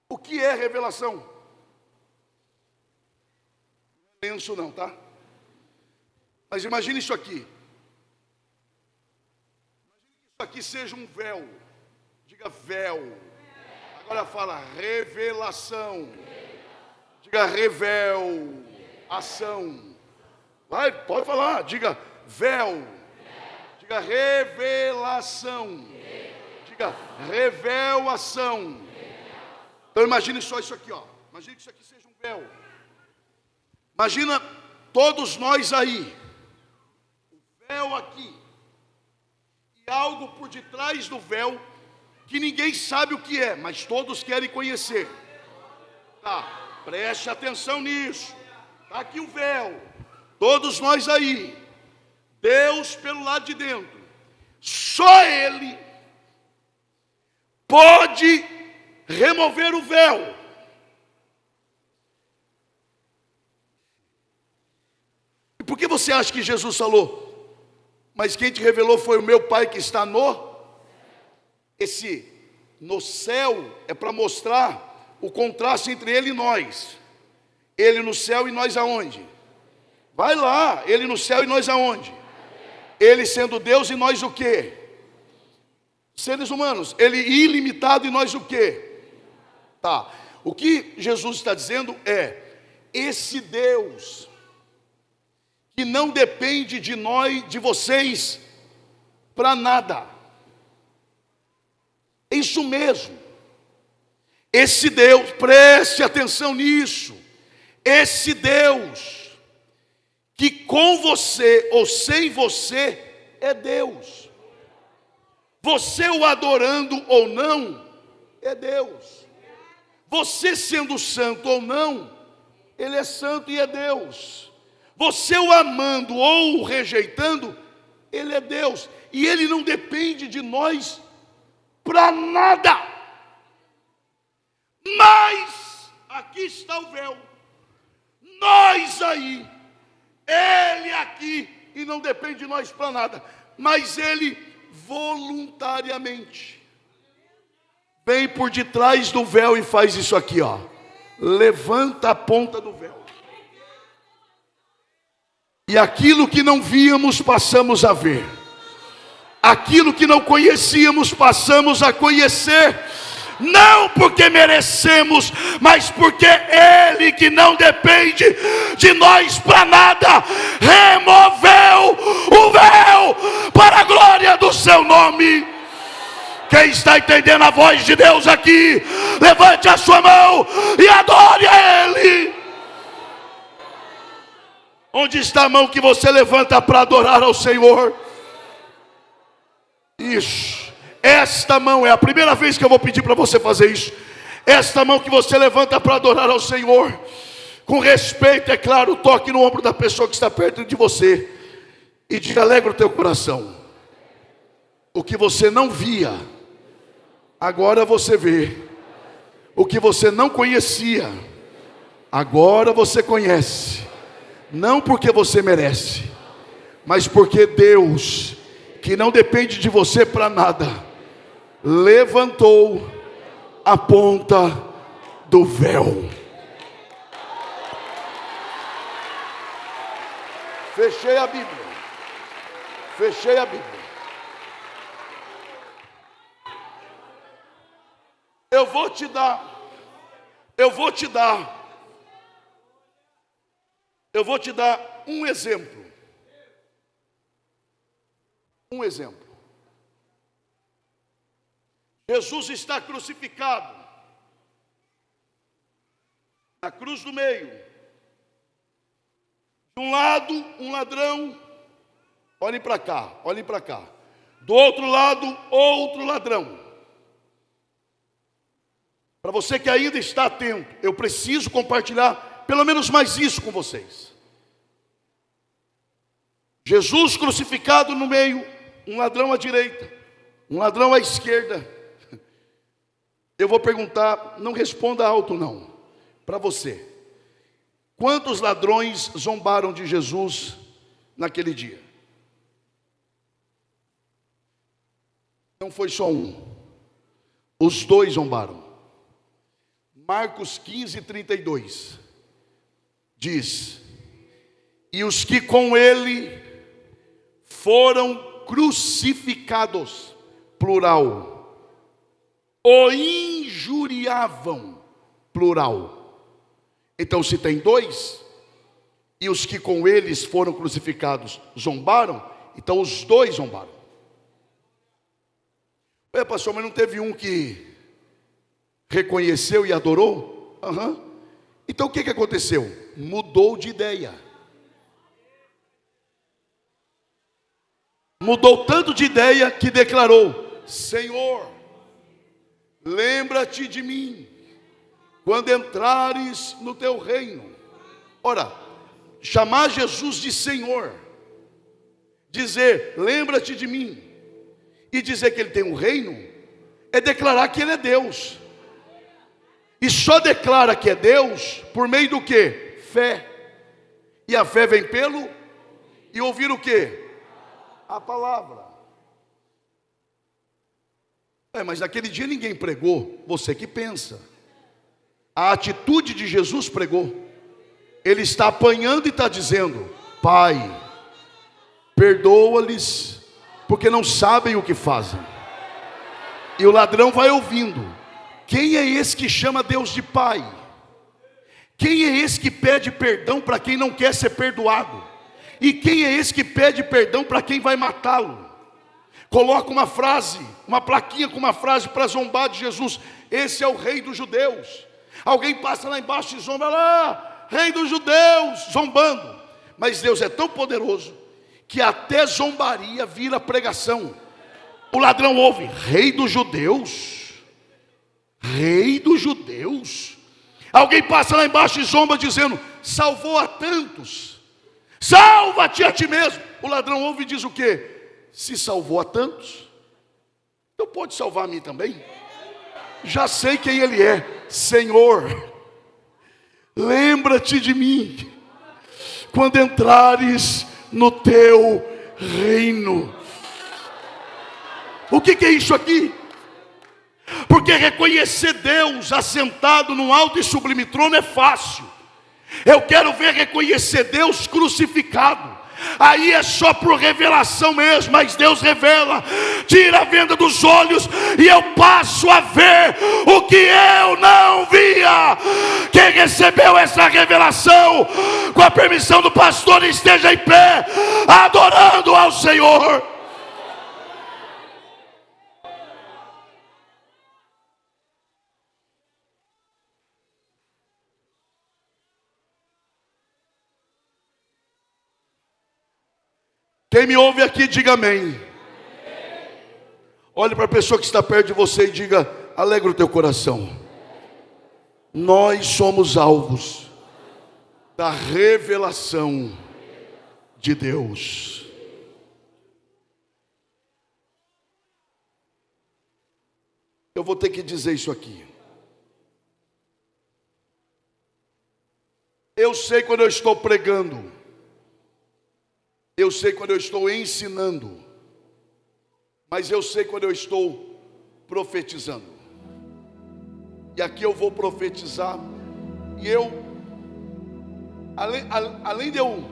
O que é revelação? Não penso não, tá? Mas imagine isso aqui. Imagine que isso aqui seja um véu. Diga véu. Agora fala revelação. Diga revelação. Vai, pode falar. Diga véu. Diga revelação. Diga revelação. Então imagine só isso aqui, ó. Imagine que isso aqui seja um véu. Imagina todos nós aí. O véu aqui. E algo por detrás do véu que ninguém sabe o que é, mas todos querem conhecer. Tá, preste atenção nisso. Tá aqui o véu. Todos nós aí. Deus pelo lado de dentro. Só Ele pode remover o véu. E por que você acha que Jesus falou? Mas quem te revelou foi o meu Pai que está no... Esse no céu é para mostrar o contraste entre Ele e nós. Ele no céu e nós aonde? Vai lá, Ele no céu e nós aonde? Ele sendo Deus e nós o quê? Seres humanos. Ele ilimitado e nós o quê? Tá, o que Jesus está dizendo é, esse Deus, que não depende de nós, de vocês, para nada. É isso mesmo. Esse Deus, preste atenção nisso. Esse Deus, que com você ou sem você, é Deus. Você o adorando ou não, é Deus. Você sendo santo ou não, Ele é santo e é Deus. Você o amando ou o rejeitando, Ele é Deus. E Ele não depende de nós para nada. Mas, aqui está o véu. Nós aí, Ele aqui, e não depende de nós para nada. Mas Ele voluntariamente vem por detrás do véu e faz isso aqui, ó. Levanta a ponta do véu. E aquilo que não víamos, passamos a ver. Aquilo que não conhecíamos, passamos a conhecer. Não porque merecemos, mas porque Ele, que não depende de nós para nada, removeu o véu para a glória do seu nome. Quem está entendendo a voz de Deus aqui, levante a sua mão e adore a Ele. Onde está a mão que você levanta para adorar ao Senhor? Isso. Esta mão é a primeira vez que eu vou pedir para você fazer isso. Esta mão que você levanta para adorar ao Senhor, com respeito, é claro, toque no ombro da pessoa que está perto de você e diga: alegra o teu coração. O que você não via, agora você vê. O que você não conhecia, Agora você conhece, não porque você merece, mas porque Deus, que não depende de você para nada, levantou a ponta do véu. Fechei a Bíblia. Fechei a Bíblia. Eu vou te dar um exemplo. Um exemplo. Jesus está crucificado na cruz do meio. De um lado, um ladrão. Olhem para cá, olhem para cá. Do outro lado, outro ladrão. Para você que ainda está atento, eu preciso compartilhar pelo menos mais isso com vocês. Jesus crucificado no meio, um ladrão à direita, um ladrão à esquerda. Eu vou perguntar, não responda alto não, para você. Quantos ladrões zombaram de Jesus naquele dia? Não foi só um, os dois zombaram. Marcos 15:32 diz: e os que com ele foram crucificados, plural, o injuriavam, plural. Então se tem dois, e os que com eles foram crucificados zombaram, então os dois zombaram. Pastor, mas não teve um que reconheceu e adorou? Então o que aconteceu? Mudou de ideia. Mudou tanto de ideia que declarou: Senhor, lembra-te de mim quando entrares no teu reino. Ora, chamar Jesus de Senhor, dizer lembra-te de mim, e dizer que ele tem um reino, é declarar que ele é Deus. E só declara que é Deus por meio do quê? Fé. E a fé vem pelo e ouvir o quê? A palavra. Mas naquele dia ninguém pregou, você que pensa. A atitude de Jesus pregou. Ele está apanhando e está dizendo: Pai, perdoa-lhes, porque não sabem o que fazem. E o ladrão vai ouvindo: quem é esse que chama Deus de Pai? Quem é esse que pede perdão para quem não quer ser perdoado? E quem é esse que pede perdão para quem vai matá-lo? Coloca uma frase, uma plaquinha com uma frase para zombar de Jesus: esse é o rei dos judeus. Alguém passa lá embaixo e zomba lá, rei dos judeus, zombando. Mas Deus é tão poderoso que até zombaria vira pregação. O ladrão ouve: rei dos judeus, rei dos judeus. Alguém passa lá embaixo e zomba dizendo: salvou a tantos, salva-te a ti mesmo. O ladrão ouve e diz o quê? Se salvou a tantos, então pode salvar a mim também. Já sei quem ele é. Senhor, lembra-te de mim quando entrares no teu reino. O que é isso aqui? Porque reconhecer Deus assentado num alto e sublime trono é fácil. Eu quero ver reconhecer Deus crucificado. Aí é só por revelação mesmo, mas Deus revela, tira a venda dos olhos e eu passo a ver o que eu não via. Quem recebeu essa revelação, com a permissão do pastor, esteja em pé, adorando ao Senhor. Quem me ouve aqui, diga amém. Olhe para a pessoa que está perto de você e diga: alegra o teu coração. Nós somos alvos da revelação de Deus. Eu vou ter que dizer isso aqui. Eu sei quando eu estou pregando. Eu sei quando eu estou ensinando. Mas eu sei quando eu estou profetizando. E aqui eu vou profetizar. E eu, além de eu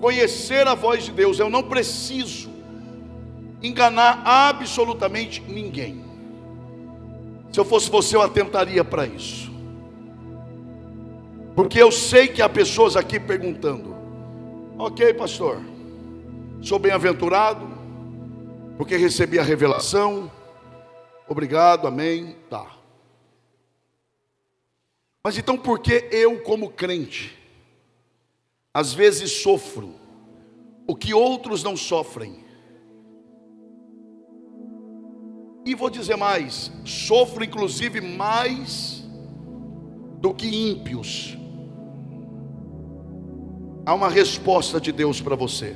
conhecer a voz de Deus, eu não preciso enganar absolutamente ninguém. Se eu fosse você, eu atentaria para isso. Porque eu sei que há pessoas aqui perguntando: ok, pastor, sou bem-aventurado, porque recebi a revelação, obrigado, amém, tá. Mas então por que eu, como crente, às vezes sofro o que outros não sofrem? E vou dizer mais, sofro inclusive mais do que ímpios. Há uma resposta de Deus para você.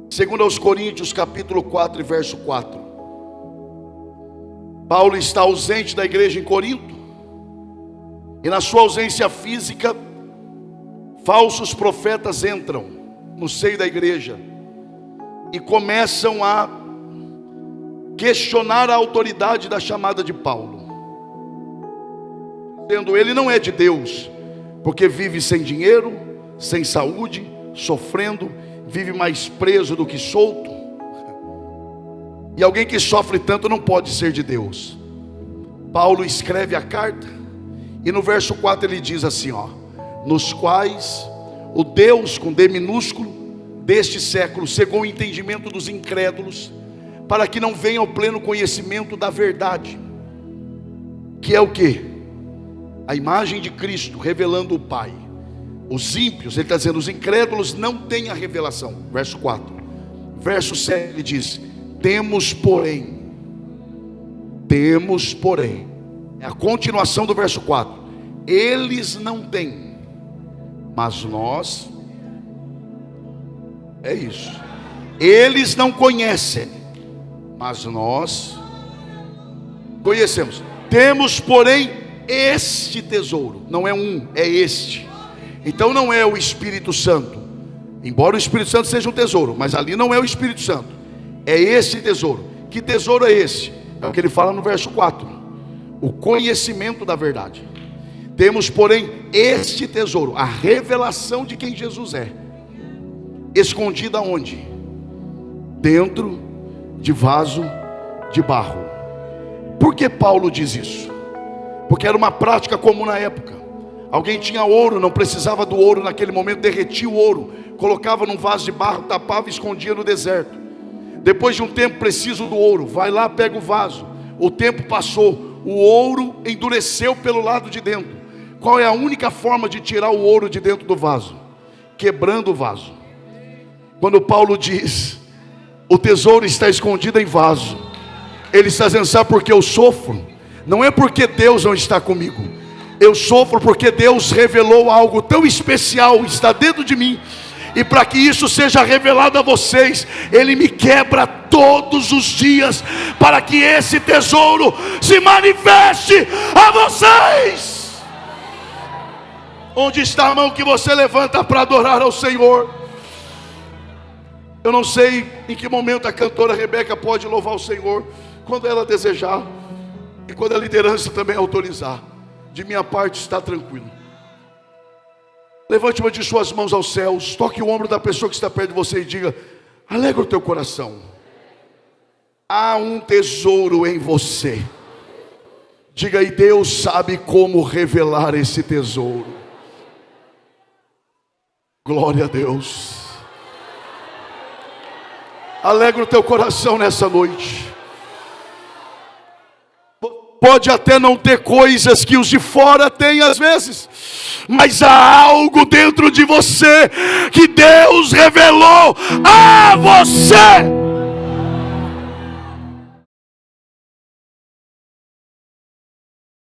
Segundo aos Coríntios, capítulo 4 e verso 4. Paulo está ausente da igreja em Corinto. E na sua ausência física, falsos profetas entram no seio da igreja e começam a questionar a autoridade da chamada de Paulo, dizendo: ele não é de Deus, porque vive sem dinheiro, sem saúde, sofrendo, vive mais preso do que solto. E alguém que sofre tanto não pode ser de Deus. Paulo escreve a carta, e no verso 4 ele diz assim, nos quais o Deus, com D minúsculo, deste século cegou o entendimento dos incrédulos, para que não venham ao pleno conhecimento da verdade, que é o que? A imagem de Cristo revelando o Pai. Os ímpios, ele está dizendo, os incrédulos não têm a revelação. Verso 4. Verso 7 ele diz: temos porém, é a continuação do verso 4. Eles não têm, mas nós, é isso. Eles não conhecem, mas nós conhecemos. Temos porém este tesouro. Não é um, é este. Então não é o Espírito Santo, embora o Espírito Santo seja um tesouro, mas ali não é o Espírito Santo, é esse tesouro. Que tesouro é esse? É o que ele fala no verso 4: o conhecimento da verdade. Temos porém este tesouro, a revelação de quem Jesus é, escondida onde? Dentro de vaso de barro. Por que Paulo diz isso? Porque era uma prática comum na época. Alguém tinha ouro, não precisava do ouro naquele momento, derretia o ouro, colocava num vaso de barro, tapava e escondia no deserto. Depois de um tempo, preciso do ouro, vai lá, pega o vaso. O tempo passou, o ouro endureceu pelo lado de dentro. Qual é a única forma de tirar o ouro de dentro do vaso? Quebrando o vaso. Quando Paulo diz: o tesouro está escondido em vaso, ele está dizendo: sabe por que eu sofro? Não é porque Deus não está comigo. Eu sofro porque Deus revelou algo tão especial, está dentro de mim. E para que isso seja revelado a vocês, Ele me quebra todos os dias, para que esse tesouro se manifeste a vocês. Onde está a mão que você levanta para adorar ao Senhor? Eu não sei em que momento a cantora Rebeca pode louvar o Senhor, quando ela desejar, e quando a liderança também autorizar. De minha parte está tranquilo. Levante uma de suas mãos aos céus, toque o ombro da pessoa que está perto de você e diga: alegra o teu coração, há um tesouro em você. Diga: e Deus sabe como revelar esse tesouro. Glória a Deus. Alegra o teu coração nessa noite. Pode até não ter coisas que os de fora têm às vezes, mas há algo dentro de você que Deus revelou a você.